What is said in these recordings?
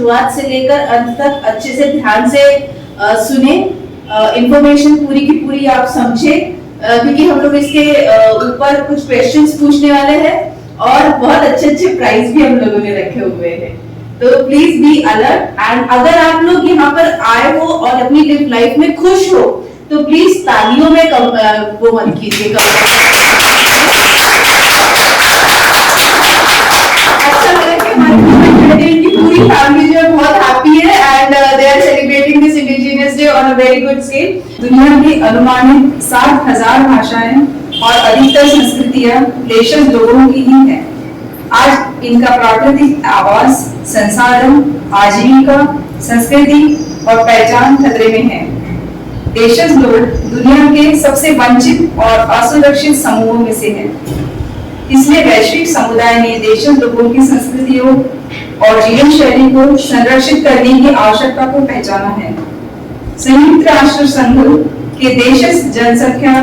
शुरुआत से लेकर अंत तक अच्छे से ध्यान से सुने, इंफॉर्मेशन पूरी की पूरी आप समझे, क्योंकि हम लोग इसके ऊपर कुछ क्वेश्चंस पूछने वाले हैं और बहुत अच्छे अच्छे प्राइज भी हम लोगों ने रखे हुए हैं। तो प्लीज बी अलर्ट। एंड अगर आप लोग यहाँ पर आए हो और अपनी लाइफ में खुश हो तो प्लीज तालियों में वो मत कीजिएगा। अच्छा लगा कि हमारी पूरी फैमिली जो बहुत हैप्पी है and they are celebrating this indigenous day on a very good scale. दुनिया की अनुमानित 60,000 भाषाएं और अधिकतर संस्कृतियां देशज लोगों की ही हैं। आज इनका प्राकृतिक आवास, संसाधन, आजीविका, संस्कृति और पहचान खतरे में है। देशज लोग दुनिया के सबसे वंचित और असुरक्षित समूहों में से हैं। इसलिए वैश्विक समुदाय ने देशज लोगों की संस्कृतियों और जीवन शैली को संरक्षित करने की आवश्यकता को पहचाना है। संयुक्त राष्ट्र संघ के देशज जनसंख्या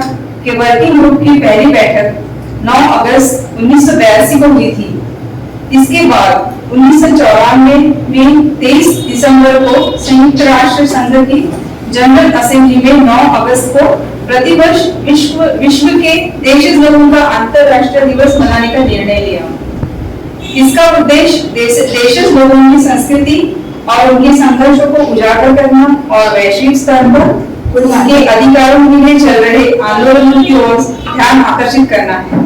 के वर्किंग ग्रुप की पहली बैठक 9 अगस्त 1982 को हुई थी। इसके बाद 1994 में 23 दिसंबर को संयुक्त राष्ट्र संघ की जनरल असेंबली में 9 अगस्त को प्रतिवर्ष विश्व के देशज लोगों का अंतरराष्ट्रीय दिवस मनाने का निर्णय लिया। इसका उद्देश्य देशज लोगों की संस्कृति और उनके संघर्षों को उजागर करना और वैश्विक स्तर पर उनके अधिकारों के लिए चल रहे आंदोलनों की ओर ध्यान आकर्षित करना है।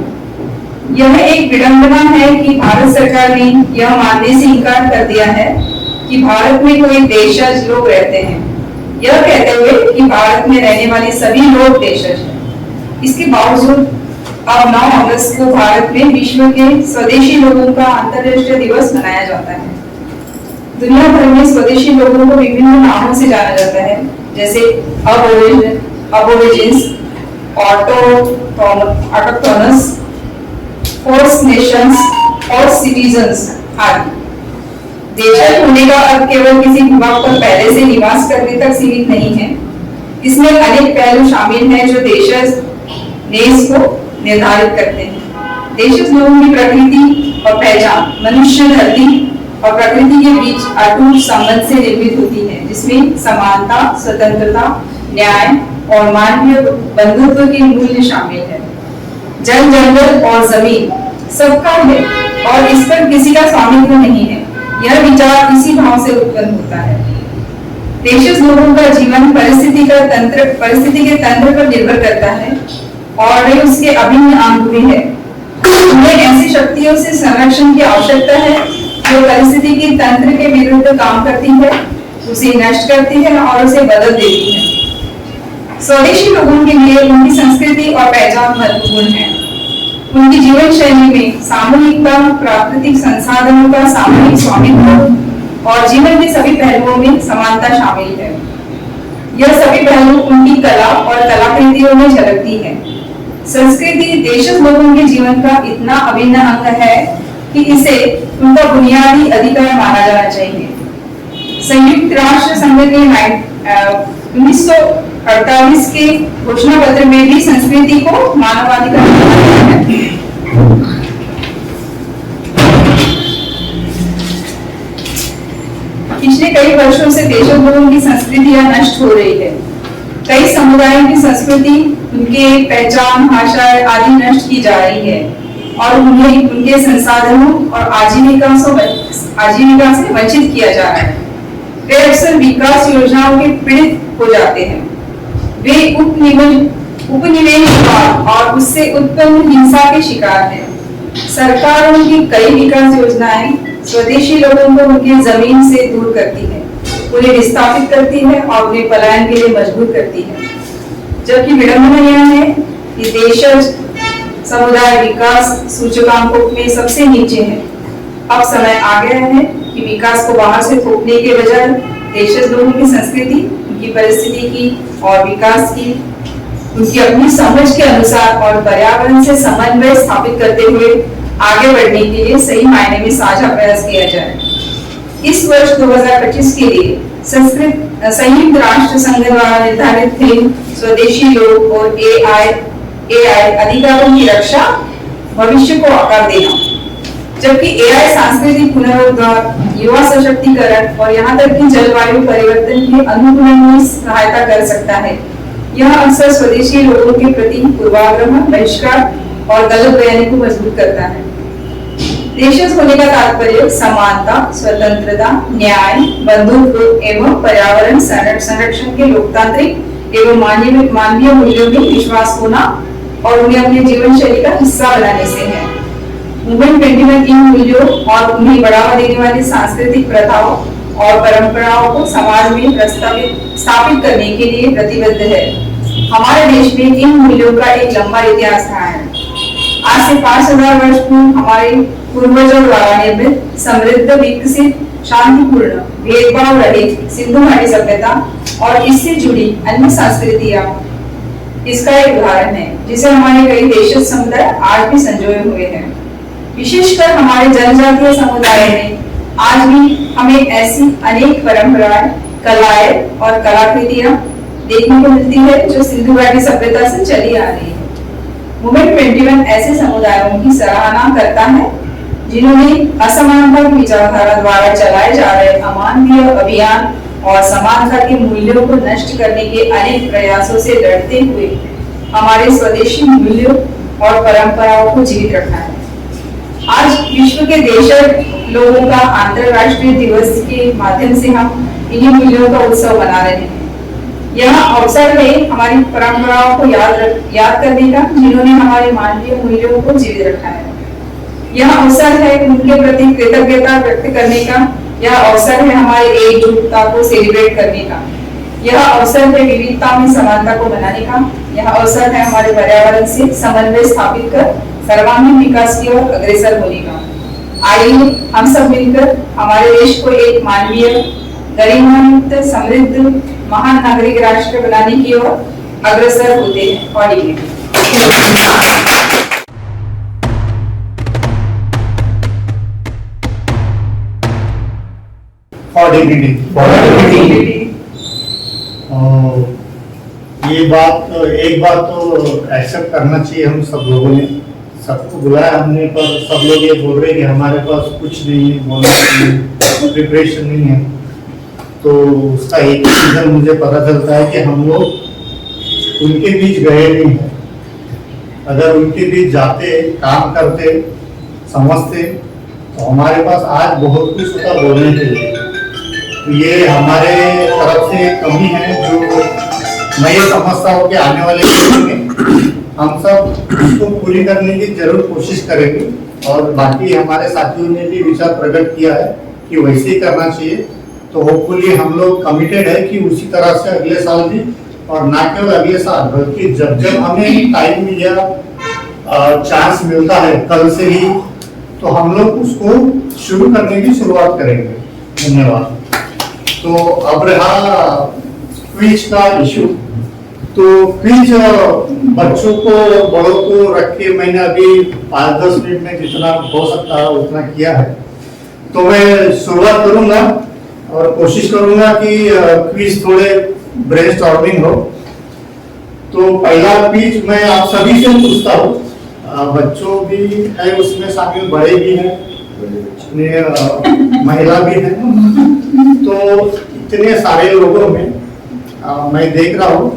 यह एक विडंबना है कि भारत सरकार ने यह मानने से इनकार कर दिया है कि भारत में कोई देशज लोग रहते हैं, यह कहते हुए कि भारत में रहने वाले सभी लोग देशज हैं। इसके बावजूद अब 9 अगस्त को भारत में विश्व के स्वदेशी लोगों का अंतर्राष्ट्रीय दिवस मनाया जाता है। दुनिया भर में स्वदेशी लोगों को विभिन्न नामों से जाना जाता है, जैसे अबोरिजिन्स, ऑटोक्टोनस, फर्स्ट नेशंस और सिटीजन्स आदि। देशज होने का अर्थ केवल किसी भूभाग पर पहले से निवास करने तक सीमित नहीं है। इसमें अनेक पहलू शामिल हैं जो देशज देश को निर्धारित करते हैं। देशज लोगों की प्रकृति और पहचान मनुष्य, धरती और प्रकृति के बीच अटूट संबंध से निर्मित होती है, जिसमें समानता, स्वतंत्रता, न्याय और मानवीय बंधुत्व के मूल्य शामिल है। जल, जंगल और जमीन सबका है और इस पर किसी का स्वामित्व नहीं है। यह विचार इसी भाव से उत्पन्न होता है। देशज लोगों का जीवन परिस्थिति के तंत्र पर निर्भर करता है और वे उसके अभिन्न अंग भी है। उन्हें ऐसी शक्तियों से संरक्षण की आवश्यकता है जो परिस्थिति के तंत्र के विरुद्ध काम करती है, उसे नष्ट करती है और उसे बदल देती है। स्वदेशी लोगों के लिए उनकी संस्कृति और पहचान महत्वपूर्ण है। उनकी जीवन शैली में सामूहिकता, प्राकृतिक संसाधनों का सामूहिक स्वामित्व और जीवन के सभी पहलुओं में समानता शामिल है। यह सभी पहलू उनकी कला और कलाकृतियों में झलकती है। संस्कृति देशज लोगों के जीवन का इतना अभिन्न अंग है कि इसे उनका बुनियादी अधिकार माना जाना चाहिए। संयुक्त राष्ट्र संघ के 1948 के घोषणा पत्र में भी संस्कृति को मानवाधिकार माना गया है। पिछले कई वर्षों से देशज लोगों की संस्कृतियां नष्ट हो रही है। कई समुदायों की संस्कृति, उनके पहचान, भाषा आदि नष्ट की जा रही है और उन्हें उनके संसाधनों और आजीविका से वंचित किया जा रहा है। वे अक्सर विकास योजनाओं के पीड़ित हो जाते हैं। वे उपनिवेशवाद और उससे उत्पन्न हिंसा के शिकार हैं। सरकारों की कई विकास योजनाएं स्वदेशी लोगों को उनकी जमीन से दूर करती है, उन्हें विस्थापित करती है और उन्हें पलायन के लिए मजबूर करती है। जबकि विडंबना यह है कि देशज समुदाय विकास सूचकांकों में सबसे नीचे है। अब समय आ गया है कि विकास को बाहर से थोपने के बजाय देशज लोगों की संस्कृति, उनकी परिस्थिति की और विकास की उनकी अपनी समझ के अनुसार और पर्यावरण से समन्वय स्थापित करते हुए आगे बढ़ने के लिए सही मायने में साझा प्रयास किया जाए। इस वर्ष 2025 के लिए संयुक्त राष्ट्र संघ द्वारा निर्धारित थीम स्वदेशी लोग और एआई अधिकारों की रक्षा, भविष्य को आकार देना। जबकि एआई सांस्कृतिक पुनरुद्धार, युवा सशक्तिकरण और यहाँ तक कि जलवायु परिवर्तन के अनुकूलन में सहायता कर सकता है। यह अक्सर स्वदेशी लोगों के प्रति पूर्वाग्रह, बहिष्कार और गलत बयानी को मजबूत करता है। देशज होने का तात्पर्य समानता, स्वतंत्रता, न्याय, बंधुत्व एवं पर्यावरण संरक्षण के लोकतांत्रिक एवं मानवीय मूल्यों में विश्वास होना और उन्हें अपने जीवन शैली का हिस्सा बनाने से है। मूवमेंट 21 इन मूल्यों और उन्हें बढ़ावा देने वाली सांस्कृतिक प्रथाओं और परंपराओं को समाज में स्थापित करने के लिए प्रतिबद्ध है। हमारे देश में इन मूल्यों का एक लंबा इतिहास रहा है। आज से 5000 वर्ष पूर्व हमारे पूर्वजों द्वारा निर्मित, समृद्ध, विकसित, शांतिपूर्ण, भेदभाव रहित सिंधु घाटी सभ्यता और इससे जुड़ी अन्य संस्कृतियां इसका एक उदाहरण है, जिसे हमारे कई देशज समुदाय आज भी संजोए हुए हैं। विशेषकर हमारे जनजातीय समुदाय में आज भी हमें ऐसी अनेक परंपराएं, कलाएं और कलाकृतियां देखने को मिलती है जो सिंधु घाटी सभ्यता से चली आ रही है। मूवमेंट 21 ऐसे समुदायों की सराहना करता है जिन्होंने असमानता की विचारधारा द्वारा चलाए जा रहे अमानवीय अभियान और समानता के मूल्यों को नष्ट करने के अनेक प्रयासों से लड़ते हुए हमारे स्वदेशी मूल्यों और परंपराओं को जीवित रखा है। आज विश्व के देशज लोगों का अंतरराष्ट्रीय दिवस के माध्यम से हम इन्हीं मूल्यों का उत्सव मना रहे हैं। यह अवसर है हमारी परंपराओं को याद करने का, जिन्होंने हमारे मानवीय मूल्यों को जीवित रखा है। यह अवसर है उनके प्रति कृतज्ञता व्यक्त करने का। यह अवसर है हमारे एकजुटता को सेलिब्रेट करने का। यह अवसर है विविधता में समानता को बनाने का। यह अवसर है हमारे पर्यावरण से समन्वय स्थापित कर सर्वांगीण विकास की ओर अग्रसर होने का। आइए हम सब मिलकर हमारे देश को एक मानवीय, गरिमायुक्त, समृद्ध, महान नागरिक राष्ट्र बनाने की ओर अग्रसर होते हैं। ये एक बात तो एक्सेप्ट करना चाहिए, हम सब लोगों ने सबको बुलाया हमने, पर सब लोग ये बोल रहे कि हमारे पास कुछ नहीं है, बोलने के लिए प्रिपरेशन नहीं है। तो उसका एक रीजन मुझे पता चलता है कि हम लोग उनके बीच गए नहीं हैं। अगर उनके बीच जाते, काम करते, समझते, तो हमारे पास आज बहुत कुछ होता बोलने के लिए। तो ये हमारे तरफ से कमी है जो मैं ये समझता हूँ कि आने वाले दिन में हम सब इसको पूरी करने की जरूर कोशिश करेंगे। और बाकी हमारे साथियों ने भी विचार प्रकट किया है कि वैसे ही करना चाहिए। तो होपफुली हम लोग कमिटेड है कि उसी तरह से अगले साल भी, और ना केवल अगले साल बल्कि जब जब हमें टाइम या चांस मिलता है कल से ही, तो हम लोग उसको शुरू करने की शुरुआत करेंगे। धन्यवाद। तो अब रहा क्विज का इशू। तो क्विज बच्चों को, बड़ों को रख के मैंने अभी 5-10 मिनट में जितना हो सकता है उतना किया है। तो मैं शुरुआत करूंगा और कोशिश करूंगा कि क्विज थोड़े ब्रेनस्टॉर्मिंग हो। तो पहला क्विज मैं आप सभी से पूछता हूँ, बच्चों भी है उसमें शामिल, बड़े भी हैं, महिला भी है। तो इतने सारे लोगों में मैं देख रहा हूँ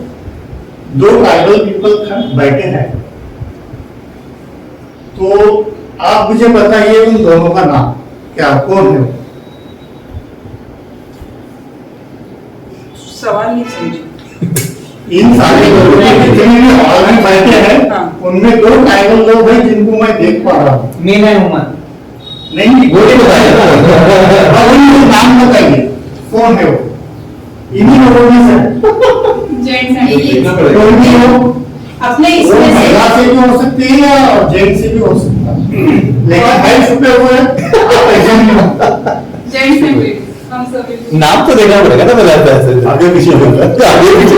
2 ट्राइबल पीपल बैठे हैं। तो आप मुझे बताइए उन दोनों का नाम क्या, कौन है? सवाल नहीं समझे। इन सारे लोगों में जितने भी हॉल में बैठे हैं, हाँ। उनमें 2 ट्राइबल लोग हैं जिनको मैं देख पा रहा हूँ। मीना उमर नहीं, वो नाम बताइए कौन है वो? इन्हीं लोगों में से कोई भी हो, अपने वो इसमें से महिला से भी हो सकती है या जेंट्स से भी हो सकता है, लेकिन हाइट छुपे हुए आप ऐसे नहीं हो। नाम तो देखना पड़ेगा ना पहले, ऐसे आगे पीछे होगा, आगे पीछे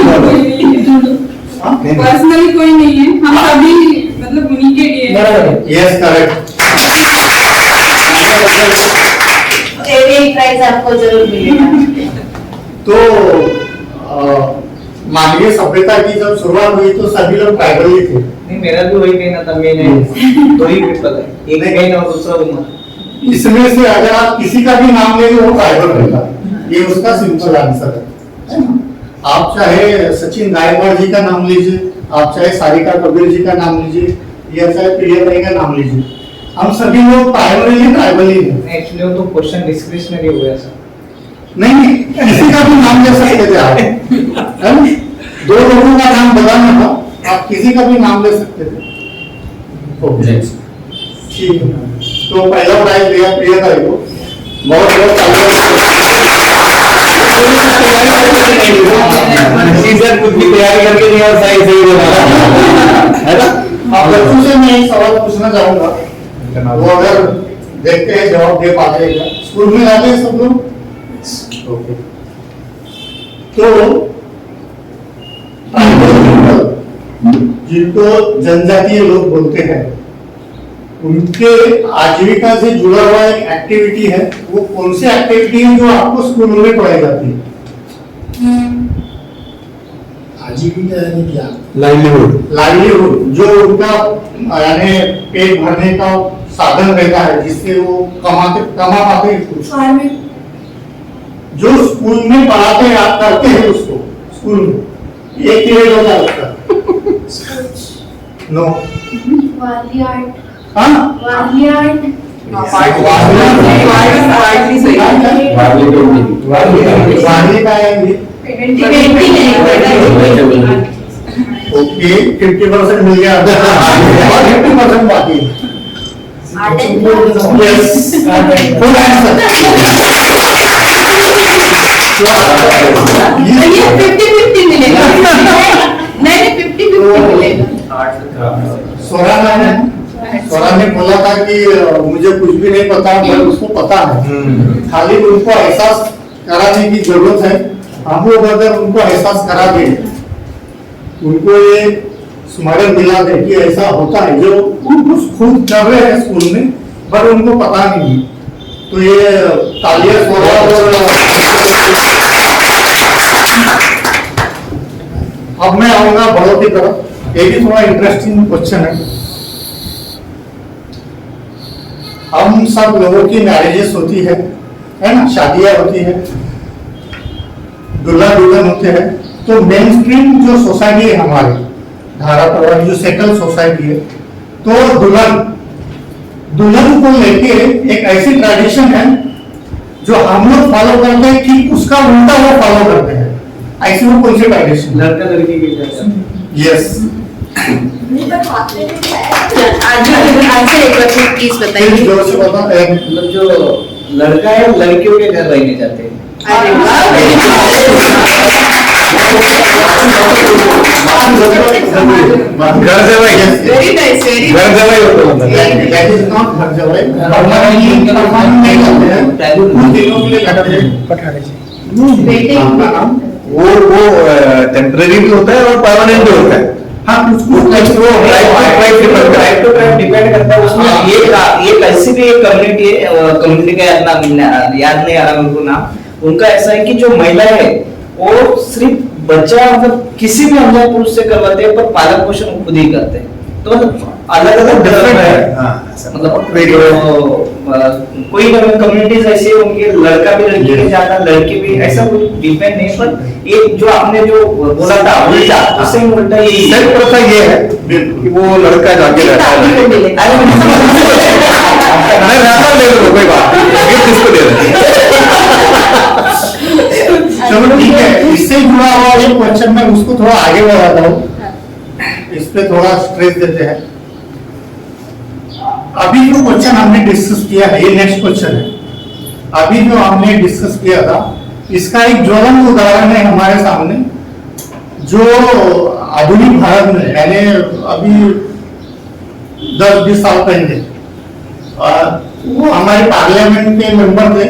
पर्सनली कोई नहीं है, हम सभी मतलब उन्हीं के लिए। Yes correct. एक प्राइज आपको जरूर मिलेगा। तो मानवीय सभ्यता की जब शुरुआत हुई तो सभी लोग ट्राइबल ही थे। नहीं, मेरा भी वही कहना था। मैंने 2 ही पीपल है, एक जैन और दूसरा उमर। इसमें से अगर आप किसी का भी नाम लेंगे वो ट्राइबल रहेगा, ये उसका सिंपल आंसर है ना? आप चाहे सचिन गायकवाड़ जी का नाम लीजिए, आप चाहे सारिका कबीर जी का नाम लीजिए, या चाहे प्रिया का नाम लीजिए, हम सभी लोग प्राइमरीली ट्राइबल ही हैं। एक्चुअली वो तो क्वेश्चन डिस्क्रिशनरी हो गया सर। नहीं, किसी का भी नाम ले सकते थे आप, है ना? दो लोगों का नाम बताना था, आप किसी का भी नाम ले सकते थे। ओके, ठीक है। तो पहला प्राइज दिया प्रियंका को, बहुत बहुत सीजन कुछ भी तैयारी करके नहीं और सही सही बोला है ना। आप बच्चों से मैं एक सवाल पूछना चाहूंगा, वो अगर देखते हैं जवाब दे पाते हैं क्या? स्कूल में जाते हैं सब लोग? ओके, तो जिनको जनजातीय लोग बोलते हैं, उनके आजीविका से जुड़ा हुआ एक एक्टिविटी है, वो कौन सी एक्टिविटी है जो आपको स्कूल में पढ़ाई जाती है? आजीविका यानी क्या? लाइवलीहुड। लाइवलीहुड, जो उनका यानी पेट भरने का साधन रहता है, जिससे वो कमा पाते हैं, जो स्कूल में पढ़ाते हैं, आप करते हैं उसको स्कूल में, एक पीरियड होता है उसका। नो, वाली आर्ट, हाँ, वाली आर्ट, वारली का है ये। ओके, 50% मिल गया और 50% बाकी है। Yes, full answer. ये 50-50 मिलेगा। नहीं 50-50 मिलेगा। स्वरा ने बोला था कि मुझे कुछ भी नहीं पता, पर उसको पता है, खाली उनको एहसास कराने की जरूरत है। हम लोग अगर उनको एहसास करा दें, उनको ये स्मरण दिला दे कि ऐसा होता है, जो उनको खुद कर रहे हैं स्कूल में, पर उनको पता नहीं, तो ये तालियां स्वरा और अब मैं आऊंगा बड़ों की तरफ। ये भी थोड़ा इंटरेस्टिंग क्वेश्चन है। हम सब लोगों की मैरिजेस होती है ना, शादियां होती है, दूल्हा दुल्हन होते हैं, तो मेन स्ट्रीम जो सोसाइटी है हमारी धारा प्रवाह जो सेटल सोसाइटी है, तो दुल्हन को लेके एक ऐसी ट्रेडिशन है जो हम लोग फॉलो करते हैं, ठीक उसका उल्टा वो फॉलो करते हैं। ऐसी वो कौन सी ट्रेडिशन? लड़का लड़की की क्या? यस, आंसर एक बार प्लीज बताइए। जोर से बता। मतलब जो लड़का है लड़कियों के घर रहने जाते हैं। अरे वाह, घर से भाई वेरी नाइस, वेरी घर से भाई होता है। That is not घर जवाई। परमानेंटली परफॉर्म नहीं करते हैं, उन दिनों के लिए करते हैं। बेटे आपका नाम? वो टेम्परेरी भी होता है और परमानेंट भी होता है। हाँ, कुछ वो ट्राइब टू ट्राइब डिपेंड करता है उसमें। ये कैसी भी एक कम्युनिटी है, कम्युनिटी का याद नहीं आ रहा मेरे को नाम। उनका ऐसा है कि जो महिला है वो सिर्फ बच्चा मतलब किसी भी अनजान पुरुष से करवाते हैं, पर पालन पोषण खुद ही करते हैं। तो मतलब अलग अलग डिफरेंट है। मतलब कोई कम्युनिटीज ऐसी है उनके लड़का भी लड़की नहीं जाता, लड़की भी, ऐसा कुछ डिपेंड नहीं। पर ये जो आपने जो बोला था उल्टा, उससे उल्टा ये सही प्रथा ये है कि वो लड़का जाके रहता है। मैं रहता ले लो, कोई बात नहीं, किसको दे रहे? चलो ठीक है, इससे जुड़ा हुआ एक क्वेश्चन मैं उसको थोड़ा आगे बढ़ाता हूँ, इस पे थोड़ा स्ट्रेस देते हैं। अभी जो क्वेश्चन हमने डिस्कस किया है, ये नेक्स्ट क्वेश्चन है। अभी जो हमने डिस्कस किया था, इसका एक ज्वलंत उदाहरण है हमारे सामने, जो आधुनिक भारत में यानी अभी 10-20 साल पहले वो हमारे पार्लियामेंट के मेंबर थे,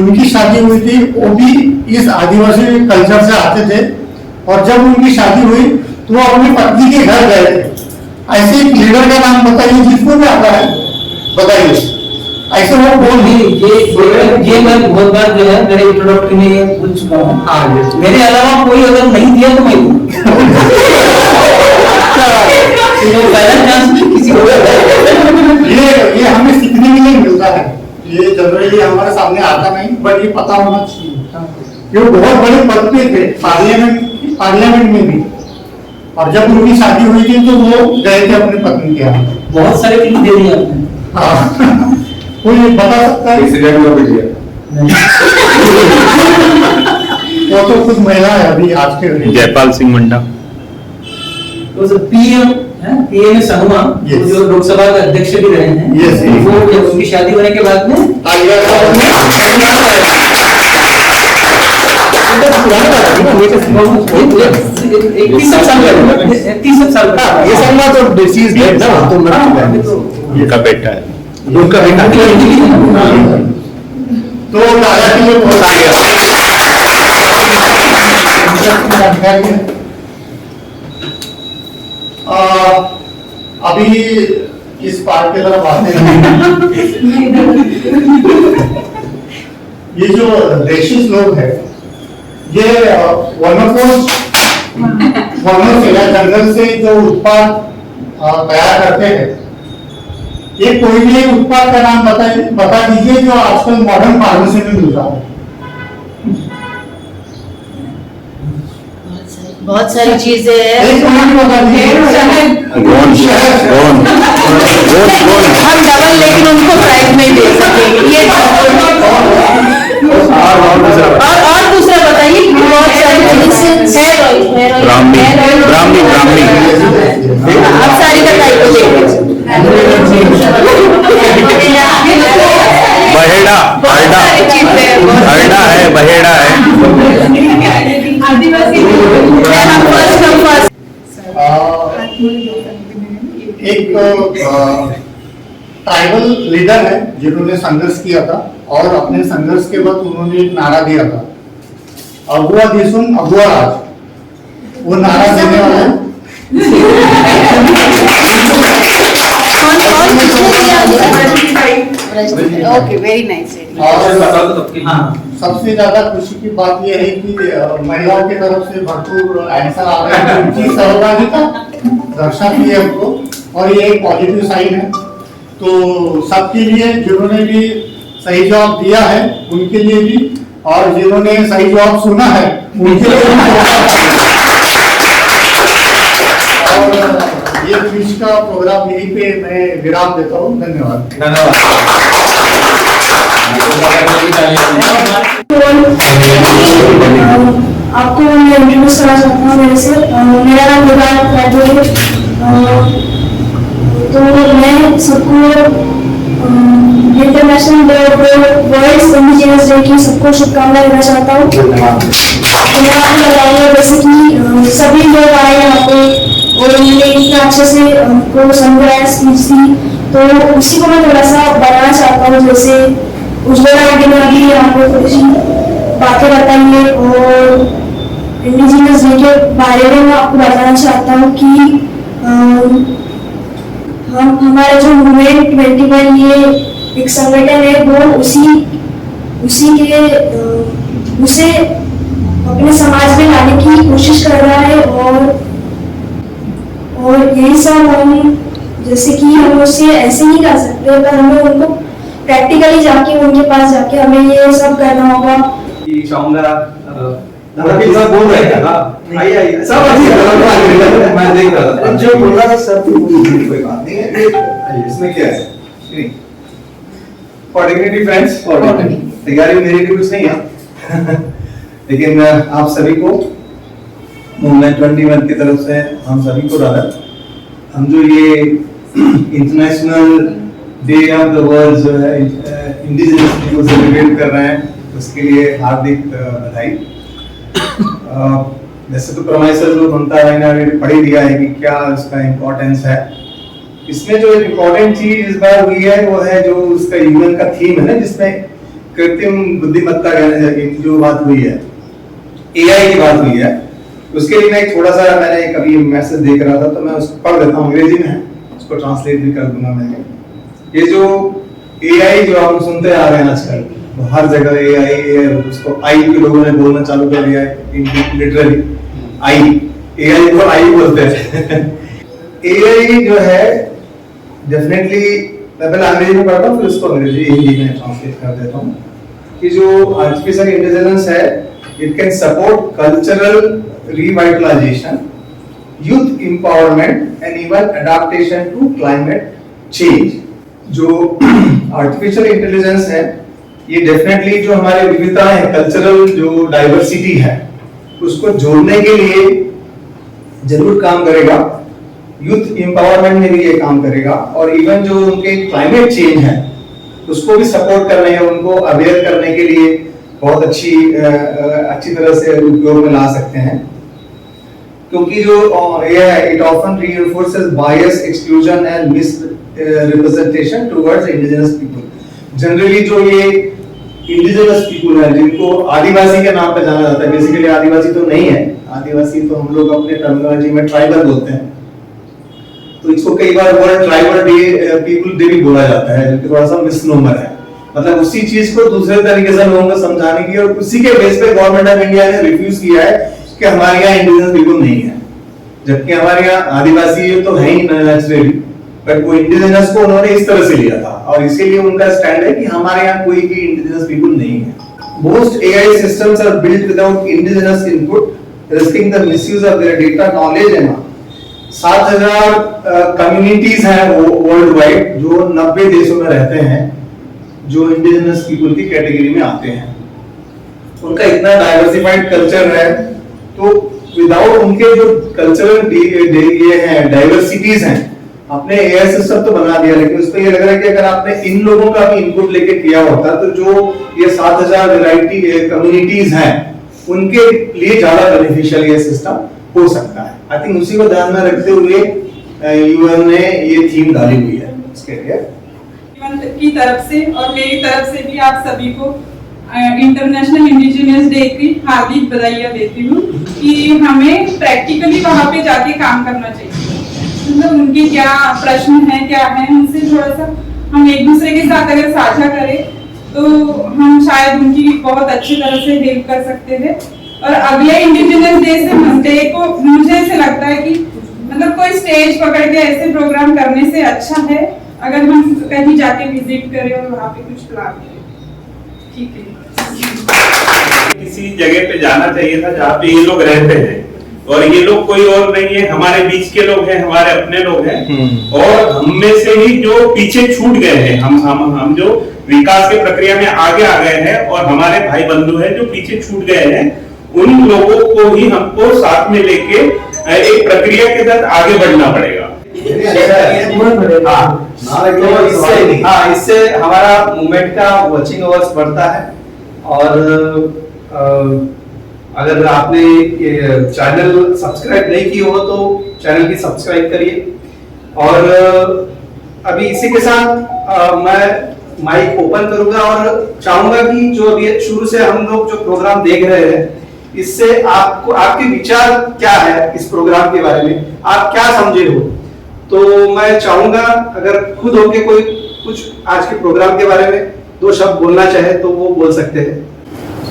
उनकी शादी हुई थी। वो भी इस आदिवासी कल्चर से आते थे, और जब उनकी शादी हुई तो वो अपनी पत्नी के घर गए थे। ऐसे एक लीडर का नाम बताइए जिसको भी आता है, बताइए ऐसे वो कौन है? ये मैं बहुत बार जो है मेरे इंट्रोडक्टरी में ये पूछ चुका हूँ। हाँ, मेरे अलावा कोई अगर नहीं दिया तो मैं पहला चांस किसी को ये हमें सीखने के लिए मिलता है। जनरली हमारे सामने आता नहीं, बट ये पता होना चाहिए। ये बहुत बड़े पद पे थे पार्लियामेंट में भी, और जब उनकी शादी हुई थी तो वो गए थे अपनी पत्नी के यहाँ। बहुत सारे क्लिप दे दिए आपने। हाँ कोई बता सकता है? वो तो कुछ महिला है अभी आज के। जयपाल सिंह मुंडा तो पीएम पीएम संगमा Yes. जो लोकसभा के अध्यक्ष भी रहे हैं। Yes, yes. वो जब उनकी शादी होने के बाद में ये संगमा तो डिसीज है ना, तो उनका बेटा है। उनका बेटा तो दादा के लिए बहुत जानकारी है। अभी इस पार्ट की तरफ आते हैं। ये जो रेशिस लोग हैं, ये वनों से या जंगल से जो उत्पाद तैयार करते हैं, ये कोई भी एक उत्पाद का नाम बता दीजिए जो आजकल मॉडर्न फार्मेसी में मिलता है। बहुत सारी चीजें हैं। एक मिनट बता दीजिए। हम डबल लेकिन उनको प्राइस नहीं दे सकेंगे ये। और दूसरा बताइए। बहुत सारी हेयर ऑयल ब्राह्मी ब्राह्मी आप सारी का टाइप को देखिए। बहेड़ा हरडा है, बहेड़ा है। एक ट्राइबल लीडर है जिन्होंने संघर्ष किया था, और अपने संघर्ष के बाद उन्होंने एक नारा दिया था, अगुआ दिसुन अगुआ राज। वो नारा देने वाला है। Okay, very nice. और सबसे ज्यादा खुशी की बात यह है कि महिलाओं की तरफ से भरपूर आंसर आ रहे हैं, उनकी सहभागिता दर्शाती है हमको, और ये एक पॉजिटिव साइन है। तो सबके लिए जिन्होंने भी सही जवाब दिया है उनके लिए भी, और जिन्होंने सही जवाब सुना है उनके लिए भी। और ये क्विज का प्रोग्राम यहीं पे मैं विराम देता हूँ। धन्यवाद। आपको मैं इंट्रोड्यूस करना चाहता हूँ। मेरे से मेरा नाम विकास है। तो मैं सबको international day of world indigenous day की सबको शुभकामनाएं देना चाहता हूँ। मैं आपको बताऊंगा जैसे कि सभी लोग आए यहाँ पे और उन्होंने इतना अच्छे से हमको समझाया स्पीच दी, तो उसी को मैं थोड़ा सा बनाना चाहता हूँ। जैसे उज्ज्वला आंटी ने अभी यहाँ पे थोड़ी सी बातें बताई है, और इंडिजिनस डे के बारे में मैं आपको बताना चाहता हूँ कि हम हमारा जो मूवमेंट 21 ये एक संगठन है, वो उसी के उसे अपने समाज में लाने की कोशिश कर रहा है। और यही सब हम जैसे कि हम उससे ऐसे नहीं कर सकते, पर हमें उनको प्रैक्टिकली जाके उनके पास जाके हमें ये सब करना होगा। चाहूंगा बोल रहे थे आइए सब मैं देख रहा था जो बोल रहा था सब कोई बात नहीं है, इसमें क्या है। फॉर डिग्निटी फ्रेंड्स, तैयारी मेरे लिए कुछ नहीं है, लेकिन आप सभी को मूवमेंट 21 की तरफ से हम सभी को हम जो ये international day of the world जो है इंडिजिनस डे को सेलिब्रेट कर रहे हैं, उसके लिए हार्दिक बधाई। वैसे तो प्रोमाइसर जो बनता है मैंने पढ़ ही दिया है कि क्या इसका इम्पोर्टेंस है। इसमें जो इम्पोर्टेंट चीज इस बार हुई है वो है जो उसका यूएन का थीम है ना, जिसमें कृत्रिम बुद्धिमत्ता की जो बात हुई है, एआई की बात हुई है। उसके लिए मैं थोड़ा सा मैंने कभी मैसेज देख रहा था तो मैं उसको पढ़ देता हूँ, अंग्रेजी में है, उसको ट्रांसलेट भी कर दूंगा मैंने। ये जो एआई जो हम सुनते आ रहे हैं आजकल हर जगह एआई, उसको आई के लोगों ने बोलना चालू कर दिया है, लिटरली एआई को आई बोलते हैं। एआई जो है डेफिनेटली मैं पहले अंग्रेजी में पढ़ता हूँ फिर उसको अंग्रेजी हिंदी में ट्रांसलेट कर देता हूँ कि जो आर्टिफिशियल इंटेलिजेंस है, it can support cultural revitalisation, youth empowerment and even adaptation to climate change. जो आर्टिफिशियल इंटेलिजेंस है ये डेफिनेटली जो हमारे विविधताएं है, कल्चरल जो डाइवर्सिटी है उसको जोड़ने के लिए जरूर काम करेगा, यूथ एम्पावरमेंट में भी ये काम करेगा, और इवन जो उनके क्लाइमेट चेंज है उसको भी सपोर्ट करने है, उनको अवेयर करने के लिए बहुत अच्छी तरह से उपयोग में ला सकते हैं। क्योंकि जो ये है, it often reinforces bias, exclusion and misrepresentation towards indigenous people. Generally जो ये इंडिजिनस पीपल है जिनको आदिवासी के नाम पे जाना जाता है, बेसिकली आदिवासी तो नहीं है, आदिवासी तो हम लोग अपने टर्मिनोलॉजी में ट्राइबल बोलते हैं, तो इसको कई बार वर्ड ट्राइबल पीपल डे भी बोला जाता है, जो कि थोड़ा सा मिसनोमर है। मतलब उसी चीज को दूसरे तरीके से लोगों को समझाने की, और उसी के बेस पे गवर्नमेंट ऑफ इंडिया ने रिफ्यूज किया है कि हमारे यहाँ इंडिजिनस पीपल नहीं है, जबकि हमारे यहाँ आदिवासी तो है ही नेचुरली, बट वो इंडिजिनस को उन्होंने इस तरह से लिया था, और इसीलिए उनका स्टैंड है कि हमारे यहाँ कोई भी इंडिजिनस पीपल नहीं है। Most AI systems are built without indigenous input, risking the misuse of their data, knowledge and 7000 communities हैं वर्ल्ड वाइड जो 90 देशों में रहते हैं, जो इंडिजिनस पीपल की कैटेगरी में आते हैं। उनका इतना डाइवर्सिफाइड कल्चर है, तो विदाउट उनके जो कल्चरल ये हैं, डाइवर्सिटीज हैं, आपने एआई सिस्टम तो बना दिया, लेकिन उसको ये लग रहा है कि अगर आपने इन लोगों का भी इनपुट लेके किया होता तो जो ये 7000 वैरायटी कम्युनिटीज हैं उनके लिए ज्यादा बेनिफिशियल ये सिस्टम हो सकता है। आई थिंक उसी को ध्यान में रखते हुए यूएन ने ये थीम डाली हुई है इसके लिए। की तरफ से और मेरी तरफ से भी आप सभी को इंटरनेशनल इंडिजिनियस डे की हार्दिक बधाइयाँ देती हूँ कि हमें प्रैक्टिकली वहाँ पे जाके काम करना चाहिए। मतलब उनके क्या प्रश्न है, क्या है, उनसे थोड़ा सा हम एक दूसरे के साथ अगर साझा करें तो हम शायद उनकी बहुत अच्छी तरह से हेल्प कर सकते हैं। और अगले इंडिजिनियस डे को मुझे ऐसे लगता है कि मतलब कोई स्टेज पकड़ के ऐसे प्रोग्राम करने से अच्छा है अगर हम कहीं जाके विजिट करें और वहाँ पे कुछ प्लान करें। ठीक है, किसी जगह पे जाना चाहिए था जहाँ पे ये लोग रहते हैं, और ये लोग कोई और नहीं है, हमारे बीच के लोग हैं, हमारे अपने लोग हैं, और हम में से ही जो पीछे छूट गए हैं, हम जो विकास के प्रक्रिया में आगे आ गए हैं, और हमारे भाई बंधु हैं जो पीछे छूट गए हैं, उन लोगों को ही हमको साथ में लेके एक प्रक्रिया के साथ आगे बढ़ना पड़ेगा। इससे हमारा मूवमेंट का वॉचिंग आवर्स बढ़ता है, और अगर आपने चैनल सब्सक्राइब नहीं की हो तो चैनल की सब्सक्राइब करिए। और अभी इसी के साथ मैं माइक ओपन करूंगा और चाहूंगा कि जो अभी शुरू से हम लोग जो प्रोग्राम देख रहे हैं, इससे आपको आपके विचार क्या है इस प्रोग्राम के बारे में, आप क्या समझे हो। तो मैं चाहूंगा अगर खुद होके कोई कुछ आज के प्रोग्राम के बारे में 2 शब्द बोलना चाहे तो वो बोल सकते हैं।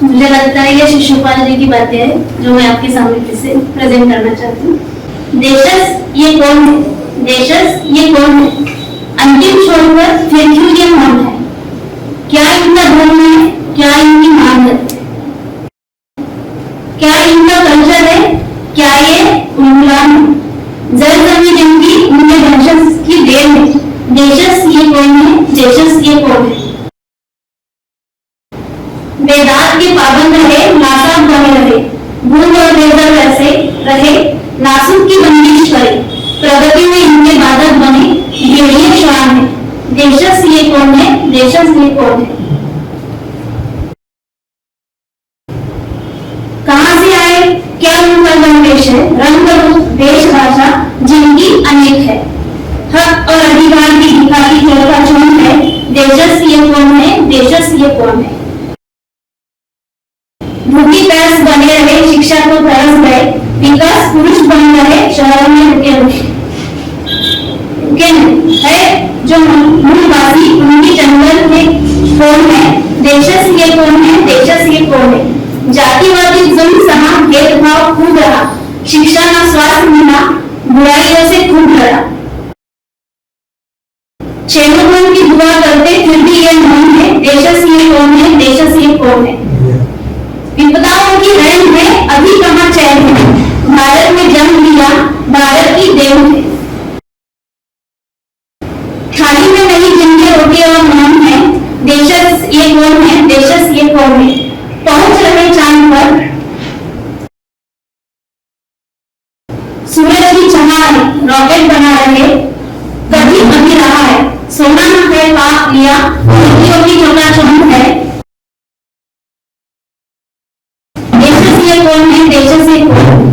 मुझे लगता है ये शिशुपाल जी की बातें हैं जो मैं आपके सामने फिर से प्रेजेंट करना चाहती हूँ। देशस ये कौन है, देशस ये कौन है, अंतिम छोर पर फिर क्यों ये मौन है, क्या इनका धर्म है, क्या इनकी मांग है, क्या इनका कल्चर है, क्या ये गुलाम है, जल जमीन इनकी उनके वंशज की देन है। देशस ये कौन है, देशस ये कौन है, वेदांत के पाबंद रहे, नासाक बने रहे, भूल और बेदर वैसे रहे, नासुक की बंदिश करे, प्रगति में इनके बाधक बने, ये शान है। देशस ये कौन है, देशस ये कौन है, कहां से आए, क्या उनका गणवेश है, रंग रूप देश भाषा जिनकी अनेक है, हक और अधिकार की दिखाती चौथा चौन है। देशस ये कौन है, देशस ये कौन है, भूखी प्यास बने रहे, शिक्षा को तरस गए, विकास पुरुष बन रहे, शहरों में रुके है जो मूलवासी उनकी जंगल में कौन है। देशस ये कौन है, देशस ये कौन है, जातिवादी जुल्म सहा, भेदभाव खूब रहा, शिक्षा ना स्वास्थ्य मिला, बुराइयों से खूब डरा, क्षेत्रों की होते फिर भी ये मौन है, देशस्य कौन है, देशस्य कौन है। विपदाओं की रैन में अभी कहाँ चैन है, भारत में जन्म लिया भारत की देन है। थाली में नहीं जिनके रोटी और नाम है, देशस ये कौन है, देशस ये कौन है। पहुंच रहे चांद पर सूरज की चमक रॉकेट बना रहे, कभी अभी रहा है, सोना न है पाप लिया, नीतियों की चकाचौंध है। देशस ये कौन है, देशस ये कौन है।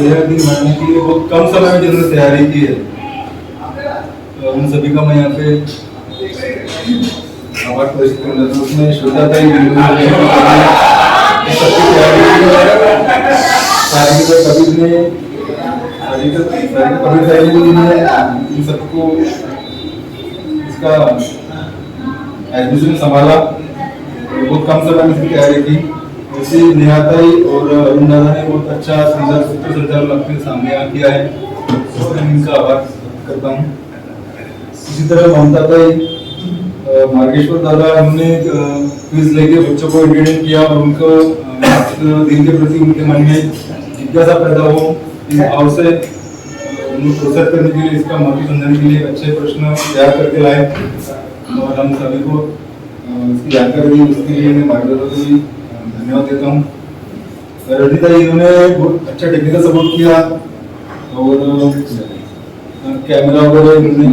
यह दिन मनाने के लिए बहुत कम समय में जिन्होंने तैयारी की है, तो उन सभी का मैं यहाँ पे आभार प्रदर्शित करना चाहता हूँ। उसमें श्रद्धाताई सबकी तैयारी की है, कबीर ने इन सबको इसका एडमिशन संभाला, बहुत कम समय में इसकी तैयारी की। वैसे निहाताई और अरुण दादा ने बहुत अच्छा सुंदर सूत्र संचालन अपने सामने यहाँ किया है, मैं इनका आभार करता हूँ। इसी तरह ममता ताई, मार्गेश्वर दादा, उन्होंने क्विज लेके बच्चों को एंटरटेन किया और उनको दिन के प्रति उनके मन में जिज्ञासा पैदा हो, इस भाव से उन्हें प्रोत्साहित करने के लिए, इसका महत्व समझने के लिए अच्छे प्रश्न तैयार करके लाए और हम सभी को इसकी जानकारी दी, उसके लिए मैं मार्गदर्शक को भी धन्यवाद देता हूँ। रजनीता जी, इन्होंने बहुत अच्छा टेक्निकल सपोर्ट किया और कैमरा वगैरह इन्होंने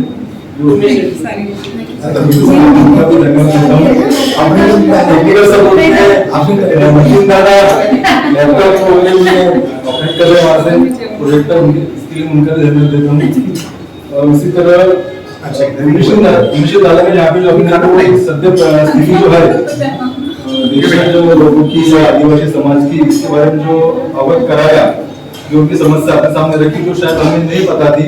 धन्यवाद देता हूँ। आपने टेक्निकल सपोर्ट में दादा लैपटॉप ऑपरेट कर रहे हैं, वहाँ से प्रोजेक्टर, इसके लिए उनका धन्यवाद देता हूँ। और उसी तरह निमिषद दादा ने यहाँ पे जो अपने सद्य स्थिति जो है देश में जो लोगों की या आदिवासी समाज की, इसके बारे में जो अवगत कराया, जो उनकी समस्या अपने सामने रखी, जो शायद हमें नहीं पता थी,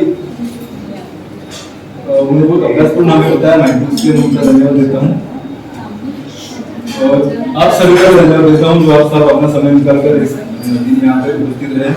उन्हें बहुत अभ्यासपूर्ण हमें बताया, मैं उसके लिए उनका धन्यवाद देता हूँ। और आप सभी का धन्यवाद देता हूँ जो आप सब अपना समय निकाल कर इस दिन यहाँ पे उपस्थित रहे।